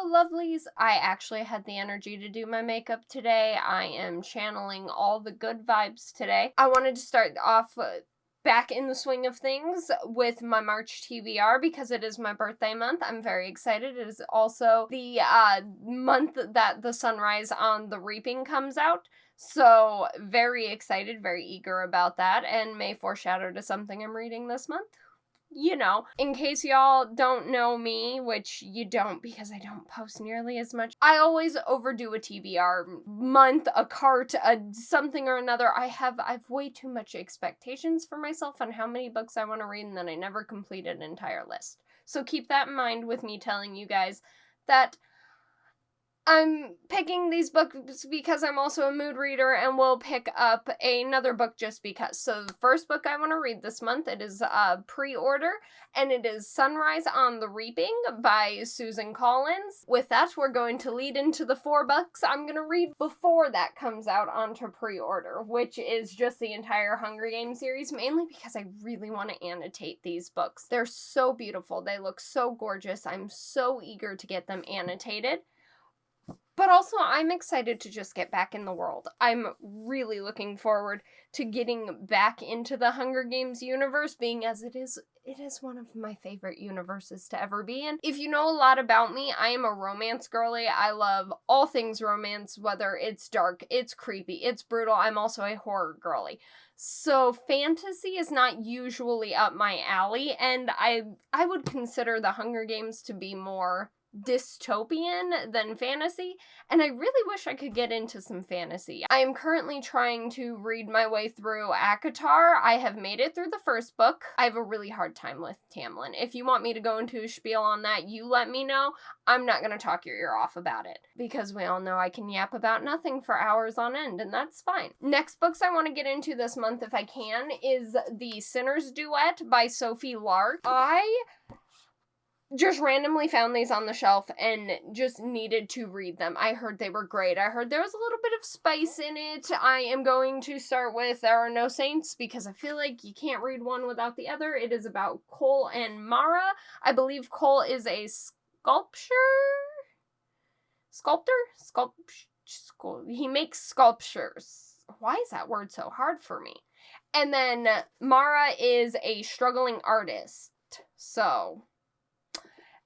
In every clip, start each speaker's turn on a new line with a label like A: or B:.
A: Hello, lovelies. I actually had the energy to do my makeup today. I am channeling all the good vibes today. I wanted to start off back in the swing of things with my March TBR because it is my birthday month. I'm very excited. It is also the month that the sunrise on the reaping comes out. So very excited, very eager about that, and may foreshadow to something I'm reading this month. You know, in case y'all don't know me, which you don't because I don't post nearly as much, I always overdo a TBR month, a cart, something or another. I've way too much expectations for myself on how many books I want to read, and then I never complete an entire list. So keep that in mind with me telling you guys that I'm picking these books because I'm also a mood reader and will pick up another book just because. So the first book I want to read this month, it is pre-order, and it is Sunrise on the Reaping by Susan Collins. With that, we're going to lead into the 4 books I'm going to read before that comes out onto pre-order, which is just the entire Hunger Games series, mainly because I really want to annotate these books. They're so beautiful. They look so gorgeous. I'm so eager to get them annotated. But also, I'm excited to just get back in the world. I'm really looking forward to getting back into the Hunger Games universe, being as it is one of my favorite universes to ever be in. If you know a lot about me, I am a romance girly. I love all things romance, whether it's dark, it's creepy, it's brutal. I'm also a horror girly. So fantasy is not usually up my alley, and I would consider the Hunger Games to be more dystopian than fantasy, and I really wish I could get into some fantasy. I am currently trying to read my way through ACOTAR. I have made it through the first book. I have a really hard time with Tamlin. If you want me to go into a spiel on that, you let me know. I'm not going to talk your ear off about it, because we all know I can yap about nothing for hours on end, and that's fine. Next books I want to get into this month, if I can, is The Sinner's Duet by Sophie Lark. I just randomly found these on the shelf and just needed to read them. I heard they were great. I heard there was a little bit of spice in it. I am going to start with There Are No Saints because I feel like you can't read one without the other. It is about Cole and Mara. I believe Cole is a sculptor? He makes sculptures. Why is that word so hard for me? And then Mara is a struggling artist. So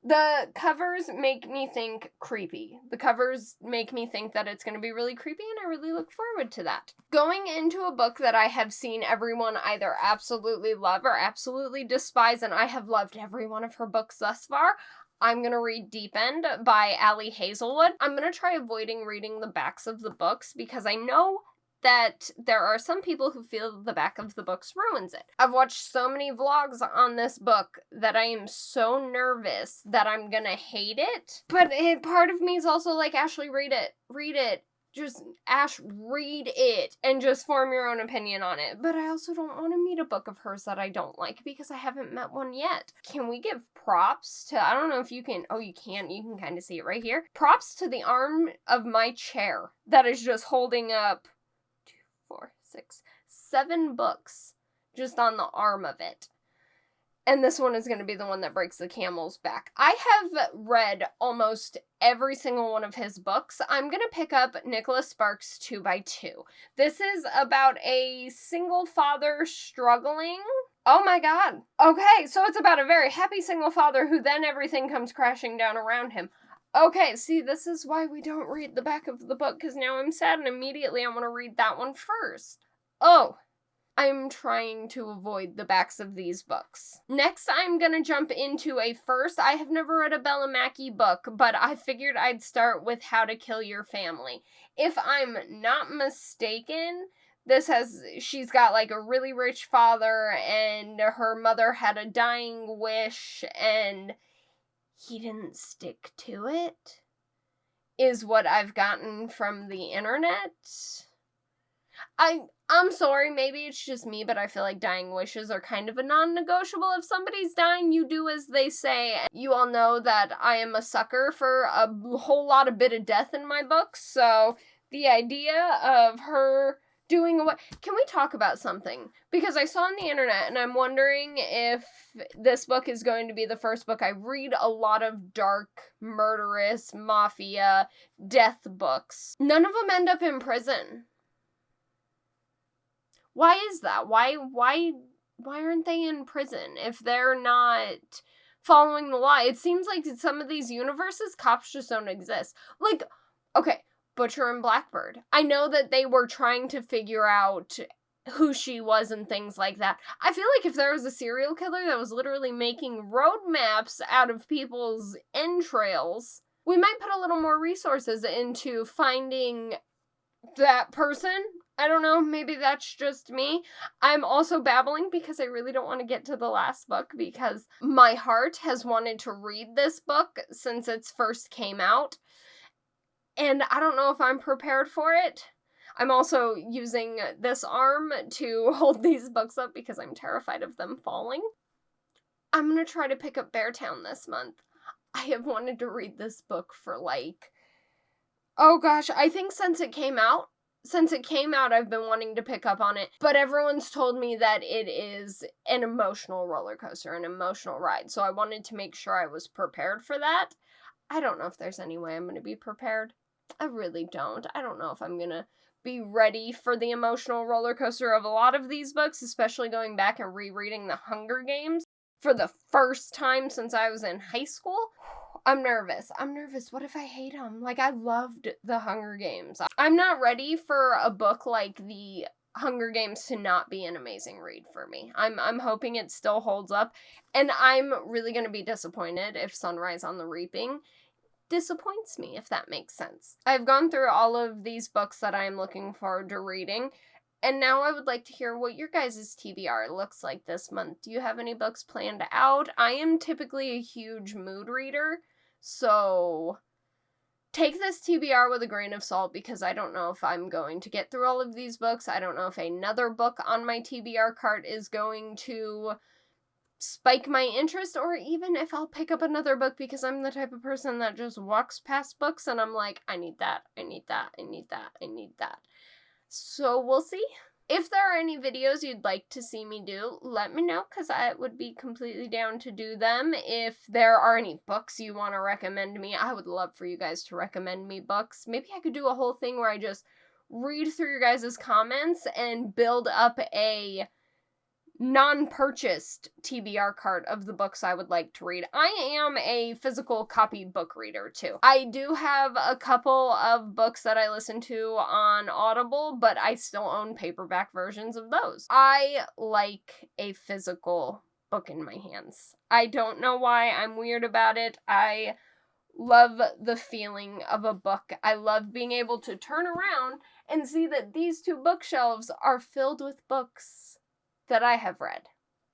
A: the covers make me think creepy. The covers make me think that it's going to be really creepy, and I really look forward to that. Going into a book that I have seen everyone either absolutely love or absolutely despise, and I have loved every one of her books thus far, I'm going to read Deep End by Ali Hazelwood. I'm going to try avoiding reading the backs of the books because I know that there are some people who feel the back of the books ruins it. I've watched so many vlogs on this book that I am so nervous that I'm gonna hate it. But part of me is also like, Ashley, read it. Just, Ash, read it and just form your own opinion on it. But I also don't want to meet a book of hers that I don't like because I haven't met one yet. Can we give props to, I don't know if you can, oh, you can kind of see it right here. Props to the arm of my chair that is just holding up 4, 6, 7 books just on the arm of it. And this one is going to be the one that breaks the camel's back. I have read almost every single one of his books. I'm going to pick up Nicholas Sparks' 2x2. This is about a single father struggling. Oh my god. Okay, so it's about a very happy single father who then everything comes crashing down around him. Okay, see, this is why we don't read the back of the book, because now I'm sad and immediately I want to read that one first. Oh, I'm trying to avoid the backs of these books. Next, I'm gonna jump into a first. I have never read a Bella Mackie book, but I figured I'd start with How to Kill Your Family. If I'm not mistaken, she's got like a really rich father, and her mother had a dying wish, and he didn't stick to it, is what I've gotten from the internet. I'm sorry, maybe it's just me, but I feel like dying wishes are kind of a non-negotiable. If somebody's dying, you do as they say. You all know that I am a sucker for a whole lot of bit of death in my books, so the idea of her doing away. Can we talk about something? Because I saw on the internet, and I'm wondering if this book is going to be the first book I read. A lot of dark, murderous, mafia, death books. None of them end up in prison. Why is that? Why aren't they in prison if they're not following the law? It seems like in some of these universes, cops just don't exist. Like, okay, Butcher and Blackbird. I know that they were trying to figure out who she was and things like that. I feel like if there was a serial killer that was literally making road maps out of people's entrails, we might put a little more resources into finding that person. I don't know, maybe that's just me. I'm also babbling because I really don't want to get to the last book because my heart has wanted to read this book since it first came out. And I don't know if I'm prepared for it. I'm also using this arm to hold these books up because I'm terrified of them falling. I'm going to try to pick up Beartown this month. I have wanted to read this book for oh gosh, I think since it came out, I've been wanting to pick up on it, but everyone's told me that it is an emotional roller coaster, an emotional ride, so I wanted to make sure I was prepared for that. I don't know if there's any way I'm going to be prepared. I really don't. I don't know if I'm going to be ready for the emotional roller coaster of a lot of these books, especially going back and rereading The Hunger Games for the first time since I was in high school. I'm nervous. What if I hate them? Like, I loved The Hunger Games. I'm not ready for a book like The Hunger Games to not be an amazing read for me. I'm hoping it still holds up, and I'm really going to be disappointed if Sunrise on the Reaping disappoints me, if that makes sense. I've gone through all of these books that I'm looking forward to reading, and now I would like to hear what your guys' TBR looks like this month. Do you have any books planned out? I am typically a huge mood reader, so take this TBR with a grain of salt because I don't know if I'm going to get through all of these books. I don't know if another book on my TBR cart is going to spike my interest, or even if I'll pick up another book because I'm the type of person that just walks past books and I'm like, I need that, I need that, I need that, I need that. So we'll see. If there are any videos you'd like to see me do, let me know because I would be completely down to do them. If there are any books you want to recommend me, I would love for you guys to recommend me books. Maybe I could do a whole thing where I just read through your guys' comments and build up a non-purchased TBR cart of the books I would like to read. I am a physical copy book reader too. I do have a couple of books that I listen to on Audible, but I still own paperback versions of those. I like a physical book in my hands. I don't know why. I'm weird about it. I love the feeling of a book. I love being able to turn around and see that these two bookshelves are filled with books that I have read,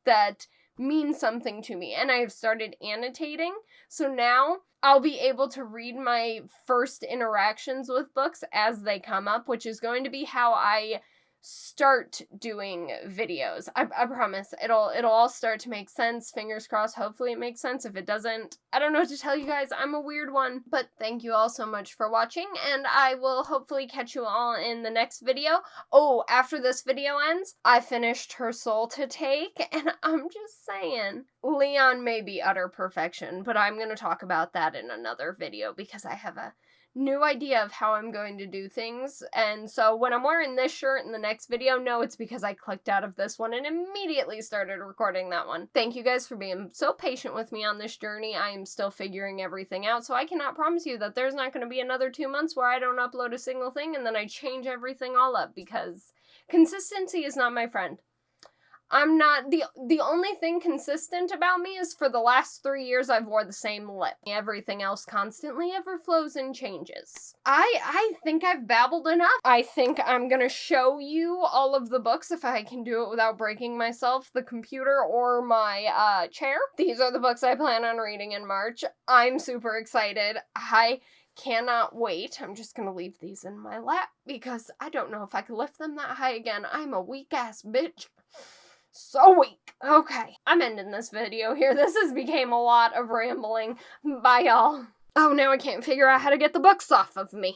A: that mean something to me, and I have started annotating, so now I'll be able to read my first interactions with books as they come up, which is going to be how I start doing videos. I promise it'll all start to make sense. Fingers crossed, hopefully it makes sense. If it doesn't, I don't know what to tell you guys. I'm a weird one. But thank you all so much for watching, and I will hopefully catch you all in the next video. Oh, after this video ends, I finished Her Soul to Take, and I'm just saying, Leon may be utter perfection, but I'm going to talk about that in another video because I have a new idea of how I'm going to do things. And so when I'm wearing this shirt in the next video, no, it's because I clicked out of this one and immediately started recording that one. Thank you guys for being so patient with me on this journey. I am still figuring everything out, so I cannot promise you that there's not going to be another 2 months where I don't upload a single thing and then I change everything all up, because consistency is not my friend. I'm not, the only thing consistent about me is for the last 3 years I've wore the same lip. Everything else constantly ever flows and changes. I think I've babbled enough. I think I'm gonna show you all of the books if I can do it without breaking myself, the computer, or my chair. These are the books I plan on reading in March. I'm super excited. I cannot wait. I'm just gonna leave these in my lap because I don't know if I can lift them that high again. I'm a weak ass bitch. So weak. Okay, I'm ending this video here. This has became a lot of rambling. Bye, y'all. Oh, now I can't figure out how to get the books off of me.